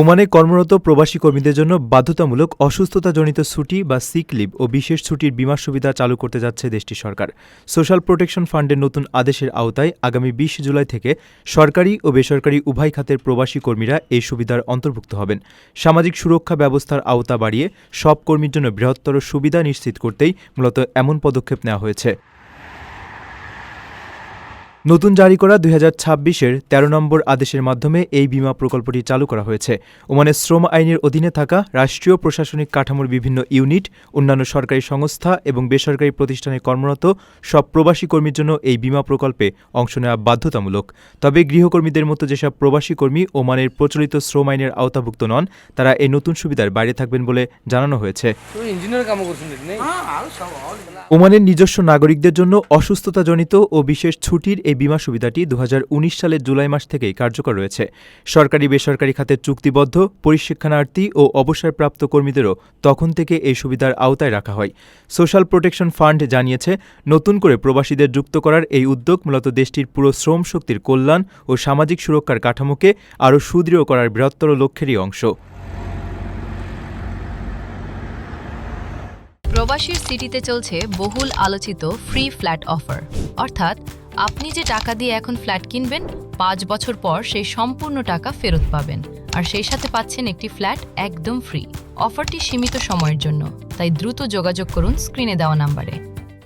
ওমানে কর্মরত প্রবাসী কর্মীদের জন্য বাধ্যতামূলক অসুস্থতাজনিত ছুটি বা সিক লিভ ও বিশেষ ছুটির বীমা সুবিধা চালু করতে যাচ্ছে দেশটির সরকার। সোশ্যাল প্রোটেকশন ফান্ডের নতুন আদেশের আওতায় আগামী ২০ জুলাই থেকে সরকারি ও বেসরকারি উভয় খাতের প্রবাসী কর্মীরা এই সুবিধার অন্তর্ভুক্ত হবেন। সামাজিক সুরক্ষা ব্যবস্থার আওতা বাড়িয়ে সব কর্মীর জন্য বৃহত্তর সুবিধা নিশ্চিত করতেই মূলত এমন পদক্ষেপ নেওয়া হয়েছে। নতুন জারি করা ২০২৬-এর ১৩ নম্বর আদেশের মাধ্যমে এই বীমা প্রকল্পটি চালু করা হয়েছে। ওমানের শ্রম আইনের অধীনে থাকা রাষ্ট্রীয় প্রশাসনিক কাঠামোর বিভিন্ন ইউনিট, অন্যান্য সরকারি সংস্থা এবং বেসরকারি প্রতিষ্ঠানে কর্মরত সব প্রবাসী কর্মীর জন্য এই বীমা প্রকল্পে অংশ নেওয়া বাধ্যতামূলক। তবে গৃহকর্মীদের মতো যেসব প্রবাসী কর্মী ওমানের প্রচলিত শ্রম আইনের আওতাভুক্ত নন, তারা এই নতুন সুবিধার বাইরে থাকবেন বলে জানানো হয়েছে। ওমানের নিজস্ব নাগরিকদের জন্য অসুস্থতাজনিত ও বিশেষ ছুটির এই বীমা সুবিধাটি ২০১৯ সালের জুলাই মাস থেকেই কার্যকর রয়েছে। সরকারি বেসরকারি খাতের চুক্তিবদ্ধ পরিশিক্ষণার্থী ও অবসরপ্রাপ্ত কর্মীদেরও তখন থেকে এই সুবিধার আওতায় রাখা হয়। সোশ্যাল প্রোটেকশন ফান্ড জানিয়েছে, নতুন করে প্রবাসীদের যুক্ত করার এই উদ্যোগ মূলত দেশটির পুরো শ্রম শক্তির কল্যাণ ও সামাজিক সুরক্ষার কাঠামোকে আরও সুদৃঢ় করার বৃহত্তর লক্ষ্যেরই অংশ। প্রবাসীর সিটিতে চলছে বহুল আলোচিত ফ্রি ফ্ল্যাট অফার, অর্থাৎ আপনি যে টাকা দিয়ে এখন ফ্ল্যাট কিনবেন ৫ বছর পর সেই সম্পূর্ণ টাকা ফেরত পাবেন, আর সেই সাথে পাচ্ছেন একটি ফ্ল্যাট একদম ফ্রি। অফারটি সীমিত সময়ের জন্য, তাই দ্রুত যোগাযোগ করুন স্ক্রিনে দেওয়া নাম্বারে।